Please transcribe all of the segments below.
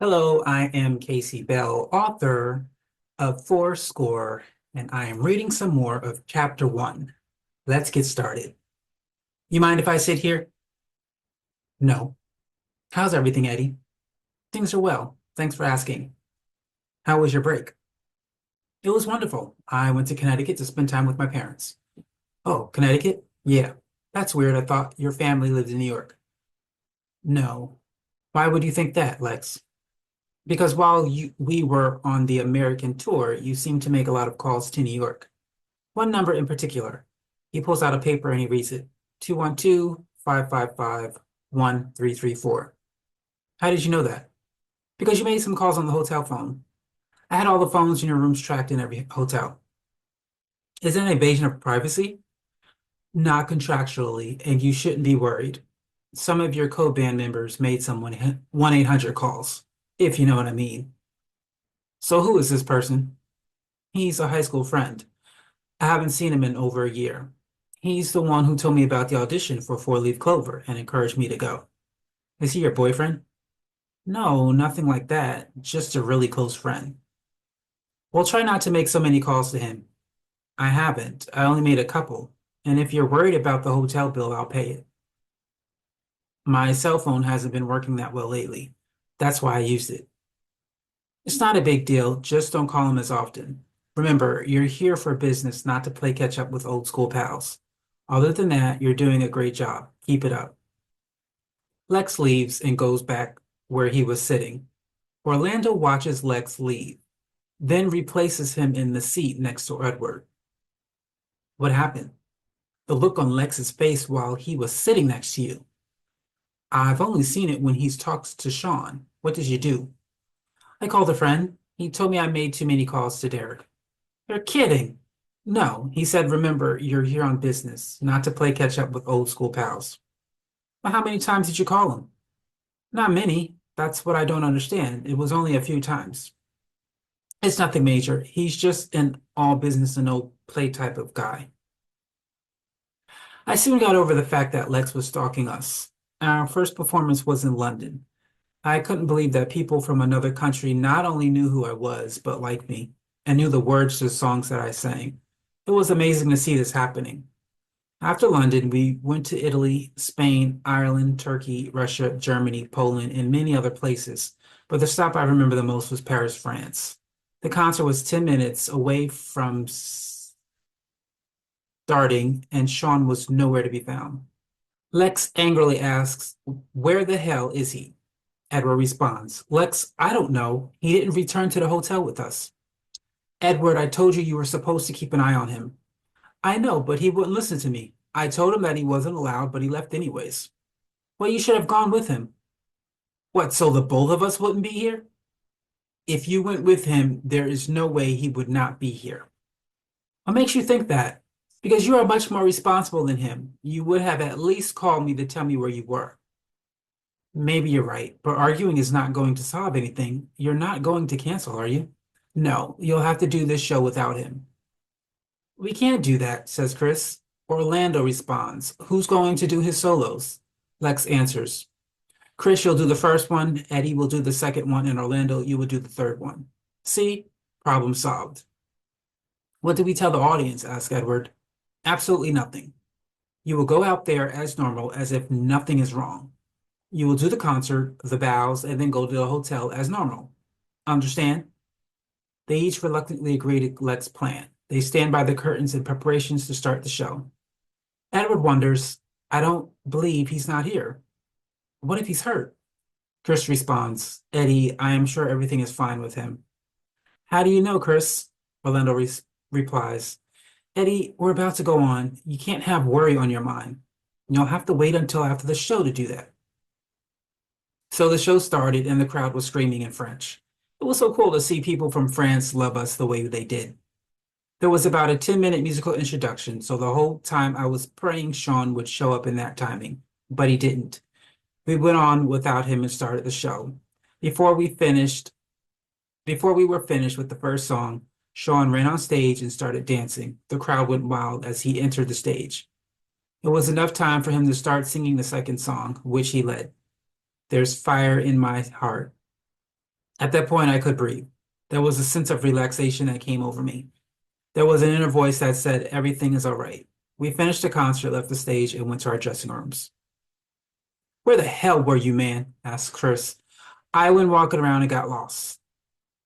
Hello, I am Casey Bell, author of 4SCORE, and I am reading some more of Chapter 1. Let's get started. You mind if I sit here? No. How's everything, Eddie? Things are well. Thanks for asking. How was your break? It was wonderful. I went to Connecticut to spend time with my parents. Oh, Connecticut? Yeah. That's weird. I thought your family lived in New York. No. Why would you think that, Lex? Because while we were on the American tour, you seemed to make a lot of calls to New York. One number in particular. He pulls out a paper and he reads it. 212-555-1334. How did you know that? Because you made some calls on the hotel phone. I had all the phones in your rooms tracked in every hotel. Is it an invasion of privacy? Not contractually, and you shouldn't be worried. Some of your co-band members made some 1-800 calls, if you know what I mean. So who is this person? He's a high school friend. I haven't seen him in over a year. He's the one who told me about the audition for Four Leaf Clover and encouraged me to go. Is he your boyfriend? No, nothing like that. Just a really close friend. Well, try not to make so many calls to him. I haven't. I only made a couple. And if you're worried about the hotel bill, I'll pay it. My cell phone hasn't been working that well lately. That's why I used it. It's not a big deal. Just don't call him as often. Remember, you're here for business, not to play catch up with old school pals. Other than that, you're doing a great job. Keep it up. Lex leaves and goes back where he was sitting. Orlando watches Lex leave, then replaces him in the seat next to Edward. What happened? The look on Lex's face while he was sitting next to you. I've only seen it when he's talked to Ch1. What did you do? I called a friend. He told me I made too many calls to Derek. You're kidding. No, he said, remember, you're here on business, not to play catch up with old school pals. Well, how many times did you call him? Not many. That's what I don't understand. It was only a few times. It's nothing major. He's just an all business and no play type of guy. I soon got over the fact that Lex was stalking us. Our first performance was in London. I couldn't believe that people from another country not only knew who I was, but liked me, and knew the words to the songs that I sang. It was amazing to see this happening. After London, we went to Italy, Spain, Ireland, Turkey, Russia, Germany, Poland, and many other places. But the stop I remember the most was Paris, France. The concert was 10 minutes away from starting, and Ch1 was nowhere to be found. Lex angrily asks, where the hell is he? Edward responds, Lex, I don't know. He didn't return to the hotel with us. Edward, I told you were supposed to keep an eye on him. I know, but he wouldn't listen to me. I told him that he wasn't allowed, but he left anyways. Well, you should have gone with him. What, so the both of us wouldn't be here? If you went with him, there is no way he would not be here. What makes you think that? Because you are much more responsible than him. You would have at least called me to tell me where you were. Maybe you're right, but arguing is not going to solve anything. You're not going to cancel, are you? No, you'll have to do this show without him. We can't do that, says Chris. Orlando responds, who's going to do his solos? Lex answers, Chris, you'll do the first one, Eddie will do the second one, and Orlando, you will do the third one. See? Problem solved. What did we tell the audience? Asked Edward. Absolutely nothing. You will go out there as normal, as if nothing is wrong. You will do the concert, the bows, and then go to the hotel as normal. Understand? They each reluctantly agree to Lex's plan. They stand by the curtains in preparations to start the show. Edward wonders, I don't believe he's not here. What if he's hurt? Chris responds, Eddie, I am sure everything is fine with him. How do you know, Chris? Orlando replies, Eddie, we're about to go on. You can't have worry on your mind. You'll have to wait until after the show to do that. So the show started and the crowd was screaming in French. It was so cool to see people from France love us the way they did. There was about a 10-minute musical introduction, so the whole time I was praying Ch1 would show up in that timing, but he didn't. We went on without him and started the show. Before we were finished with the first song, Ch1 ran on stage and started dancing. The crowd went wild as he entered the stage. It was enough time for him to start singing the second song, which he led. There's fire in my heart. At that point, I could breathe. There was a sense of relaxation that came over me. There was an inner voice that said, everything is all right. We finished the concert, left the stage, and went to our dressing rooms. Where the hell were you, man? Asked Chris. I went walking around and got lost.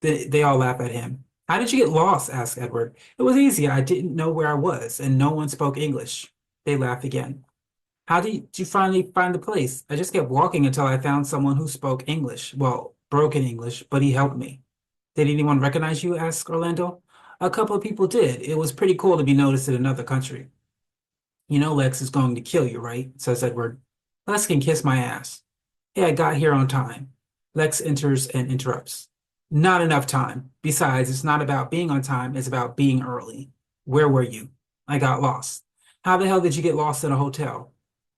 They all laugh at him. How did you get lost? Asked Edward. It was easy. I didn't know where I was, and no one spoke English. They laughed again. How did you finally find the place? I just kept walking until I found someone who spoke English. Well, broken English, but he helped me. Did anyone recognize you? Asked Orlando. A couple of people did. It was pretty cool to be noticed in another country. You know Lex is going to kill you, right? Says Edward. Lex can kiss my ass. Hey, I got here on time. Lex enters and interrupts. Not enough time. Besides, it's not about being on time, it's about being early. Where were you? I got lost. How the hell did you get lost in a hotel?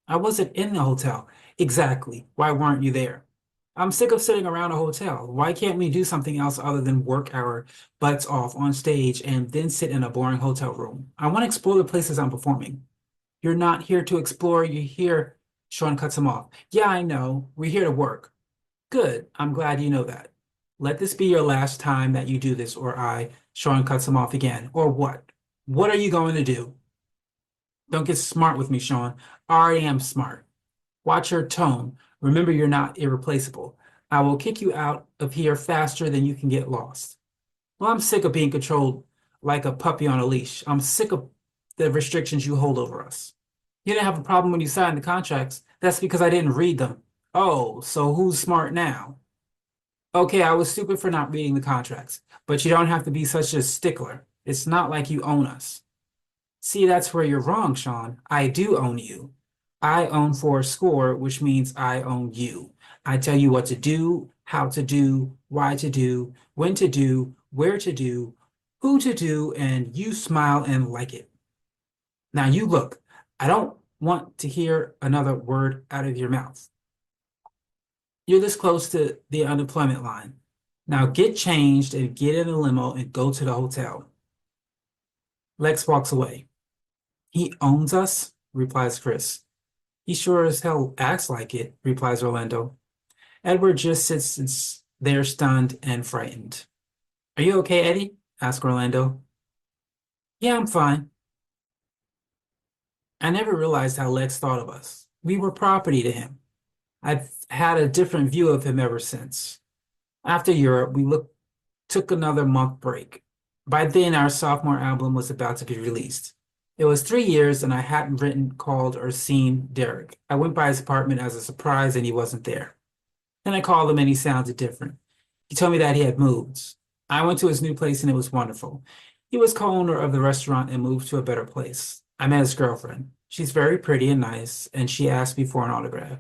I wasn't in the hotel. Exactly. Why weren't you there? I'm sick of sitting around a hotel. Why can't we do something else other than work our butts off on stage and then sit in a boring hotel room? I want to explore the places I'm performing. You're not here to explore, you're here. Sean cuts him off. Yeah, I know. We're here to work. Good. I'm glad you know that. Let this be your last time that you do this, or Sean cuts him off again. Or what? What are you going to do? Don't get smart with me, Sean. I already am smart. Watch your tone. Remember, you're not irreplaceable. I will kick you out of here faster than you can get lost. Well, I'm sick of being controlled like a puppy on a leash. I'm sick of the restrictions you hold over us. You didn't have a problem when you signed the contracts. That's because I didn't read them. Oh, so who's smart now? Okay, I was stupid for not reading the contracts, but you don't have to be such a stickler. It's not like you own us. See, that's where you're wrong, Sean. I do own you. I own 4SCORE, which means I own you. I tell you what to do, how to do, why to do, when to do, where to do, who to do, and you smile and like it. Now you look. I don't want to hear another word out of your mouth. You're this close to the unemployment line. Now get changed and get in a limo and go to the hotel. Lex walks away. He owns us, replies Chris. He sure as hell acts like it, replies Orlando. Edward just sits there stunned and frightened. Are you okay, Eddie? asks Orlando. Yeah, I'm fine. I never realized how Lex thought of us. We were property to him. I've had a different view of him ever since. After Europe, took another month break. By then, our sophomore album was about to be released. It was 3 years, and I hadn't written, called, or seen Derek. I went by his apartment as a surprise, and he wasn't there. Then I called him, and he sounded different. He told me that he had moved. I went to his new place, and it was wonderful. He was co-owner of the restaurant and moved to a better place. I met his girlfriend. She's very pretty and nice, and she asked me for an autograph.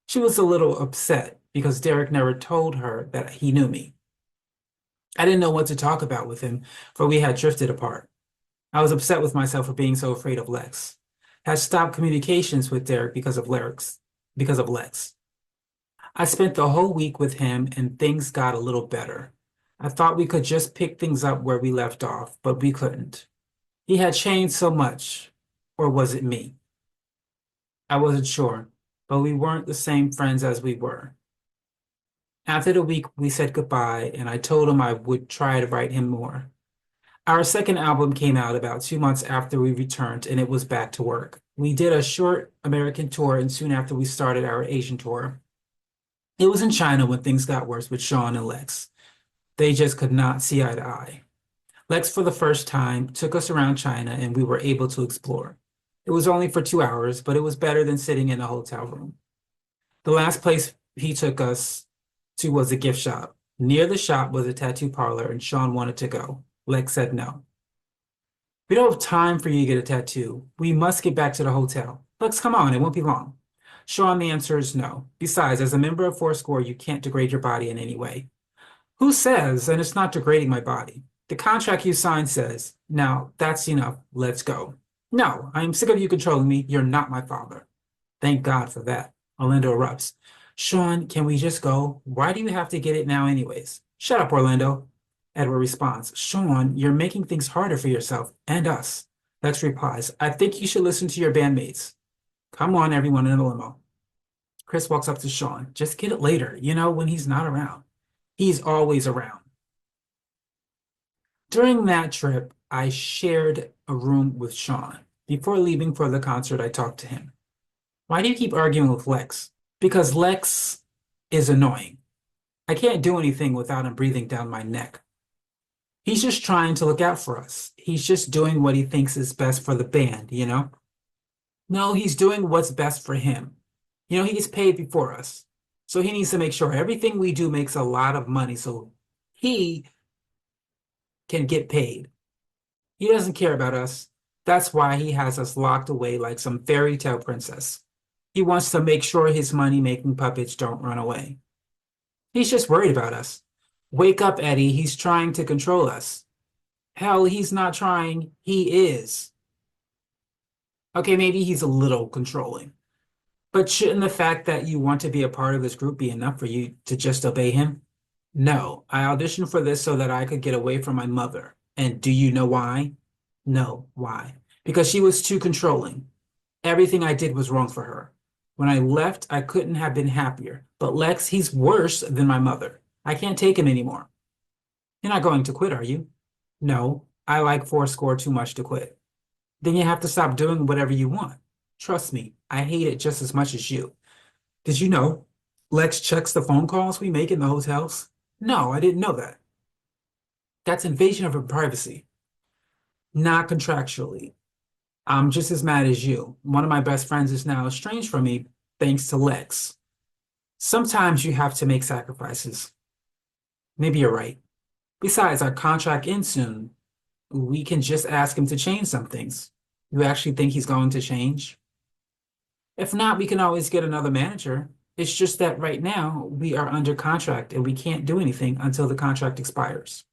She was a little upset because Derek never told her that he knew me. I didn't know what to talk about with him, for we had drifted apart. I was upset with myself for being so afraid of Lex. Had stopped communications with Derek because of Lex. I spent the whole week with him and things got a little better. I thought we could just pick things up where we left off, but we couldn't. He had changed so much, or was it me? I wasn't sure, but we weren't the same friends as we were. After the week, we said goodbye, and I told him I would try to write him more. Our second album came out about 2 months after we returned, and it was back to work. We did a short American tour, and soon after we started our Asian tour. It was in China when things got worse with Sean and Lex. They just could not see eye to eye. Lex, for the first time, took us around China, and we were able to explore. It was only for 2 hours, but it was better than sitting in a hotel room. The last place he took us to was a gift shop. Near the shop was a tattoo parlor, and Sean wanted to go. Lex said no. We don't have time for you to get a tattoo. We must get back to the hotel. Lex, come on, it won't be long. Sean, the answer is no. Besides, as a member of 4SCORE, you can't degrade your body in any way. Who says? And it's not degrading my body. The contract you signed says, now that's enough. Let's go. No, I am sick of you controlling me. You're not my father. Thank God for that. Orlando erupts. Sean, can we just go? Why do you have to get it now anyways? Shut up, Orlando. Edward responds, Sean, you're making things harder for yourself and us. Lex replies, I think you should listen to your bandmates. Come on, everyone in the limo. Chris walks up to Sean. Just get it later, when he's not around. He's always around. During that trip, I shared a room with Sean. Before leaving for the concert, I talked to him. Why do you keep arguing with Lex? Because Lex is annoying. I can't do anything without him breathing down my neck. He's just trying to look out for us. He's just doing what he thinks is best for the band, you know? No, he's doing what's best for him. You know, he gets paid before us. So he needs to make sure everything we do makes a lot of money so he can get paid. He doesn't care about us. That's why he has us locked away like some fairy tale princess. He wants to make sure his money-making puppets don't run away. He's just worried about us. Wake up, Eddie. He's trying to control us. Hell, he's not trying. He is. Okay, maybe he's a little controlling. But shouldn't the fact that you want to be a part of this group be enough for you to just obey him? No, I auditioned for this so that I could get away from my mother. And do you know why? No, why? Because she was too controlling. Everything I did was wrong for her. When I left, I couldn't have been happier. But Lex, he's worse than my mother. I can't take him anymore. You're not going to quit, are you? No, I like 4SCORE too much to quit. Then you have to stop doing whatever you want. Trust me, I hate it just as much as you. Did you know Lex checks the phone calls we make in the hotels? No, I didn't know that. That's invasion of her privacy. Not contractually. I'm just as mad as you. One of my best friends is now estranged from me thanks to Lex. Sometimes you have to make sacrifices. Maybe you're right. Besides, our contract ends soon. We can just ask him to change some things. You actually think he's going to change? If not, we can always get another manager. It's just that right now we are under contract and we can't do anything until the contract expires.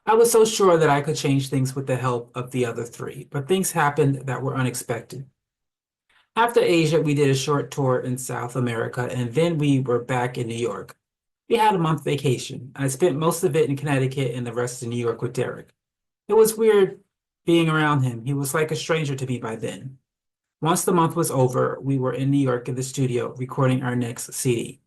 I was so sure that I could change things with the help of the other three, but things happened that were unexpected. After Asia, we did a short tour in South America, and then we were back in New York. We had a month vacation. I spent most of it in Connecticut and the rest in New York with Derek. It was weird being around him. He was like a stranger to me by then. Once the month was over, we were in New York in the studio recording our next CD.